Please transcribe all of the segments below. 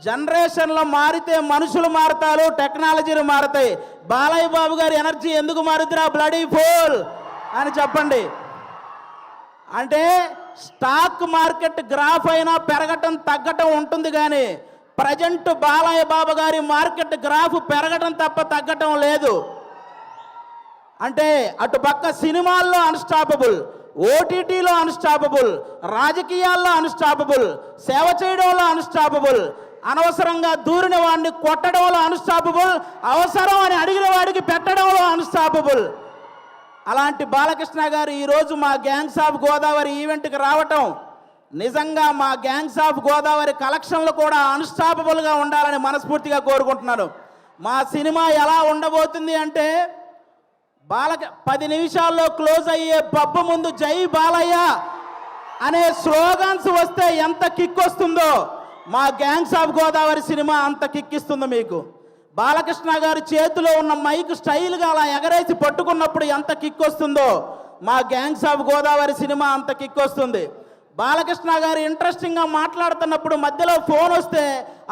జనరేషన్లో మారితే మనుషులు మారుతారు, టెక్నాలజీలు మారుతాయి. బాలయ్య బాబు గారి ఎనర్జీ ఎందుకు మారుతున్నా బ్లడీ ఫుల్ అని చెప్పండి. అంటే స్టాక్ మార్కెట్ గ్రాఫ్ అయినా పెరగటం తగ్గటం ఉంటుంది, కానీ ప్రజెంట్ బాలయ్య బాబు గారి మార్కెట్ గ్రాఫ్ పెరగటం తప్ప తగ్గటం లేదు. అంటే అటు పక్క సినిమాల్లో అన్స్టాపబుల్, ఓటీటీలో అన్స్టాపబుల్, రాజకీయాల్లో అన్స్టాపబుల్, సేవ చేయడంలో అన్స్టాపబుల్, అనవసరంగా దూరిన వాడిని కొట్టడంలో అన్స్టాపబుల్, అవసరం అని అడిగిన వాడికి పెట్టడంలో అన్స్టాపబుల్. అలాంటి బాలకృష్ణ గారు ఈరోజు మా గ్యాంగ్స్ ఆఫ్ గోదావరి ఈవెంట్కి రావటం నిజంగా మా గ్యాంగ్స్ ఆఫ్ గోదావరి కలెక్షన్లు కూడా అన్స్టాపబుల్గా ఉండాలని మనస్ఫూర్తిగా కోరుకుంటున్నాను. మా సినిమా ఎలా ఉండబోతుంది అంటే 10 నిమిషాల్లో క్లోజ్ అయ్యే పబ్బు ముందు జై బాలయ్య అనే స్లోగన్స్ వస్తే ఎంత కిక్ వస్తుందో మా గ్యాంగ్స్ ఆఫ్ గోదావరి సినిమా అంత కిక్కిస్తుంది మీకు. బాలకృష్ణ గారి చేతిలో ఉన్న మైక్ స్టైల్గా అలా ఎగరేసి పట్టుకున్నప్పుడు ఎంత కిక్ వస్తుందో మా గ్యాంగ్స్ ఆఫ్ గోదావరి సినిమా అంత కిక్ వస్తుంది. బాలకృష్ణ గారు ఇంట్రెస్టింగ్గా మాట్లాడుతున్నప్పుడు మధ్యలో ఫోన్ వస్తే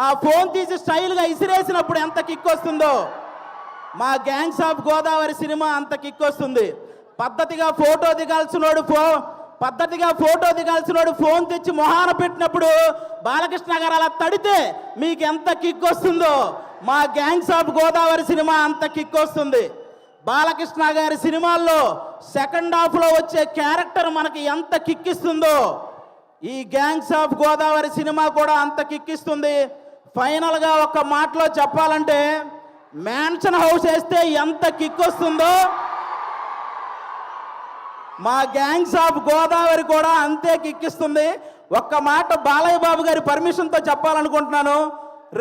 ఆ ఫోన్ తీసి స్టైల్గా ఇసిరేసినప్పుడు ఎంత కిక్ వస్తుందో మా గ్యాంగ్స్ ఆఫ్ గోదావరి సినిమా అంత కిక్ వస్తుంది. పద్ధతిగా ఫోటో దిగాల్సినోడు ఫోన్ తెచ్చి మొహాన పెట్టినప్పుడు బాలకృష్ణ గారు అలా తడితే మీకు ఎంత కిక్ వస్తుందో మా గ్యాంగ్స్ ఆఫ్ గోదావరి సినిమా అంత కిక్ వస్తుంది. బాలకృష్ణ గారి సినిమాల్లో సెకండ్ హాఫ్లో వచ్చే క్యారెక్టర్ మనకి ఎంత కిక్కిస్తుందో ఈ గ్యాంగ్స్ ఆఫ్ గోదావరి సినిమా కూడా అంత కిక్కిస్తుంది. ఫైనల్గా ఒక మాటలో చెప్పాలంటే మ్యాన్షన్ హౌస్ వేస్తే ఎంత కిక్ వస్తుందో మా గ్యాంగ్స్ ఆఫ్ గోదావరి కూడా అంతే కిక్కిస్తుంది. ఒక్క మాట బాలయ్య బాబు గారి పర్మిషన్తో చెప్పాలనుకుంటున్నాను.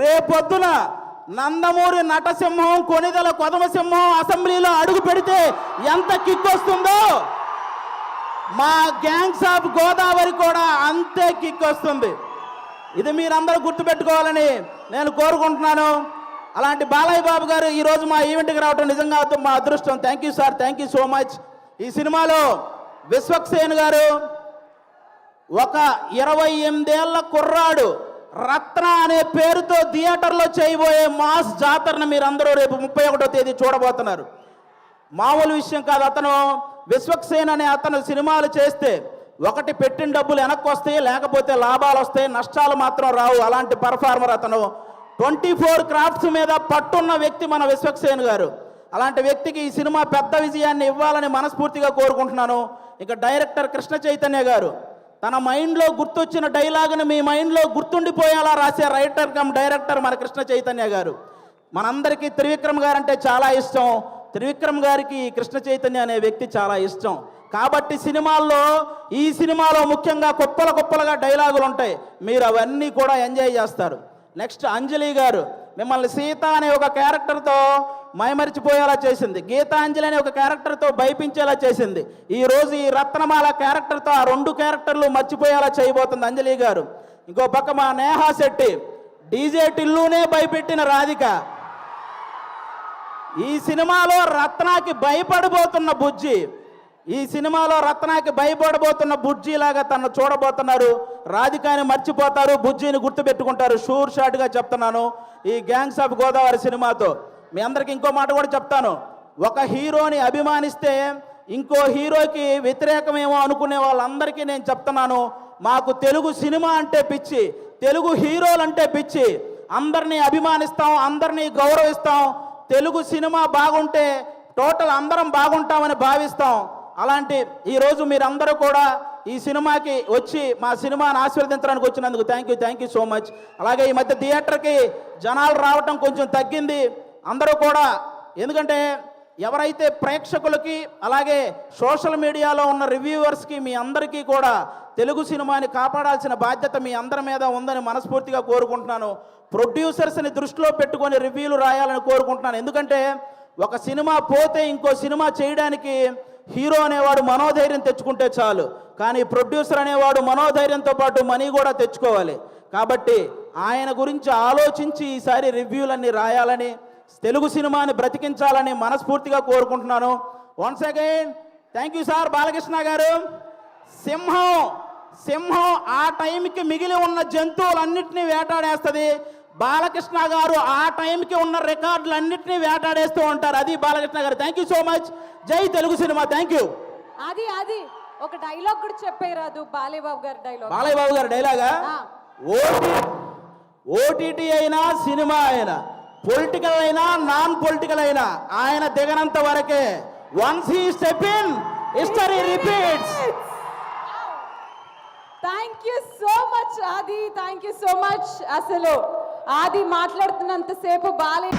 రేపొద్దున నందమూరి నటసింహం, కొనిదెల కొదమసింహం అసెంబ్లీలో అడుగు పెడితే ఎంత కిక్ వస్తుందో మా గ్యాంగ్స్ ఆఫ్ గోదావరి కూడా అంతే కిక్ వస్తుంది. ఇది మీరందరూ గుర్తుపెట్టుకోవాలని నేను కోరుకుంటున్నాను. అలాంటి బాలయ్య బాబు గారు ఈరోజు మా ఈవెంట్కి రావడం నిజంగా మా అదృష్టం. Thank you sir, thank you so much. ఈ సినిమాలో విశ్వక్సేన్ గారు ఒక 28 ఏళ్ల కుర్రాడు రత్న అనే పేరుతో థియేటర్లో చేయబోయే మాస్ జాతరను మీరందరూ రేపు 31వ తేదీ చూడబోతున్నారు. మామూలు విషయం కాదు. అతను విశ్వక్సేన్ అనే అతను సినిమాలు చేస్తే ఒకటి పెట్టిన డబ్బులు వెనక్కి వస్తాయి, లేకపోతే లాభాలు వస్తాయి, నష్టాలు మాత్రం రావు. అలాంటి పర్ఫార్మర్ అతను. 24 క్రాఫ్ట్స్ మీద పట్టున్న వ్యక్తి మన విశ్వక్సేన్ గారు. అలాంటి వ్యక్తికి ఈ సినిమా పెద్ద విజయాన్ని ఇవ్వాలని మనస్ఫూర్తిగా కోరుకుంటున్నాను. ఇక డైరెక్టర్ కృష్ణ చైతన్య గారు తన మైండ్లో గుర్తొచ్చిన డైలాగుని మీ మైండ్లో గుర్తుండిపోయేలా రాసే రైటర్ కమ్ డైరెక్టర్ మన కృష్ణ చైతన్య గారు. మనందరికీ త్రివిక్రమ్ గారు అంటే చాలా ఇష్టం. త్రివిక్రమ్ గారికి కృష్ణ చైతన్య అనే వ్యక్తి చాలా ఇష్టం. కాబట్టి ఈ సినిమాలో ముఖ్యంగా కుప్పలుగా డైలాగులు ఉంటాయి. మీరు అవన్నీ కూడా ఎంజాయ్ చేస్తారు. నెక్స్ట్ అంజలి గారు మిమ్మల్ని సీత అనే ఒక క్యారెక్టర్తో మైమరిచిపోయేలా చేసింది. గీతాంజలి అనే ఒక క్యారెక్టర్తో భయపించేలా చేసింది. ఈరోజు ఈ రత్నమాల క్యారెక్టర్తో ఆ 2 క్యారెక్టర్లు మర్చిపోయేలా చేయబోతుంది అంజలి గారు. ఇంకో పక్క మా నేహా శెట్టి డీజే టిల్లునే భయపెట్టిన రాధిక. ఈ సినిమాలో రత్నాకి భయపడబోతున్న బుజ్జి లాగా తను చూడబోతున్నారు. రాధికాని మర్చిపోతారు, బుజ్జిని గుర్తుపెట్టుకుంటారు. షూర్ షాట్గా చెప్తున్నాను. ఈ గ్యాంగ్స్ ఆఫ్ గోదావరి సినిమాతో మీ అందరికి ఇంకో మాట కూడా చెప్తాను. ఒక హీరోని అభిమానిస్తే ఇంకో హీరోకి వ్యతిరేకమేమో అనుకునే వాళ్ళందరికీ నేను చెప్తున్నాను, మాకు తెలుగు సినిమా అంటే పిచ్చి, తెలుగు హీరోలు అంటే పిచ్చి. అందరినీ అభిమానిస్తాం, అందరినీ గౌరవిస్తాం. తెలుగు సినిమా బాగుంటే టోటల్ అందరం బాగుంటామని భావిస్తాం. అలాంటి ఈరోజు మీరందరూ కూడా ఈ సినిమాకి వచ్చి మా సినిమాని ఆశీర్వదించడానికి వచ్చినందుకు థ్యాంక్ యూ సో మచ్. అలాగే ఈ మధ్య థియేటర్కి జనాలు రావటం కొంచెం తగ్గింది. అందరూ కూడా, ఎందుకంటే ఎవరైతే ప్రేక్షకులకి అలాగే సోషల్ మీడియాలో ఉన్న రివ్యూవర్స్కి మీ అందరికీ కూడా తెలుగు సినిమాని కాపాడాల్సిన బాధ్యత మీ అందరి మీద ఉందని మనస్ఫూర్తిగా కోరుకుంటున్నాను. ప్రొడ్యూసర్స్ని దృష్టిలో పెట్టుకొని రివ్యూలు రాయాలని కోరుకుంటున్నాను. ఎందుకంటే ఒక సినిమా పోతే ఇంకో సినిమా చేయడానికి హీరో అనేవాడు మనోధైర్యం తెచ్చుకుంటే చాలు, కానీ ప్రొడ్యూసర్ అనేవాడు మనోధైర్యంతో పాటు మనీ కూడా తెచ్చుకోవాలి. కాబట్టి ఆయన గురించి ఆలోచించి ఈసారి రివ్యూలన్నీ రాయాలని, తెలుగు సినిమాని బ్రతికించాలని మనస్ఫూర్తిగా కోరుకుంటున్నాను. Once again thank you sir Balakrishna గారు. సింహం ఆ టైంకి మిగిలి ఉన్న జంతువులన్నింటినీ వేటాడేస్తుంది. బాలకృష్ణ గారు ఆ టైంకి ఉన్న రికార్డులన్నింటినీ వేటాడేస్తూ ఉంటారు. అది బాలకృష్ణ గారు. Thank you so much. జై తెలుగు సినిమా. Thank you. అది ఒక డైలాగ్ కూడా చెప్పేరాదు బాలయ్య బాబు గారి డైలాగ్. బాలయ్య బాబు గారు డైలాగా, ఓటీటీ అయినా సినిమా అయినా పొలిటికల్ అయినా నాన్ పొలిటికల్ అయినా ఆయన దిగనంత వరకే. Once he step in history repeats. Thank you so much ఆది, థ్యాంక్ యూ సో మచ్. అసలు ఆది మాట్లాడుతున్నంతసేపు బాలయ్య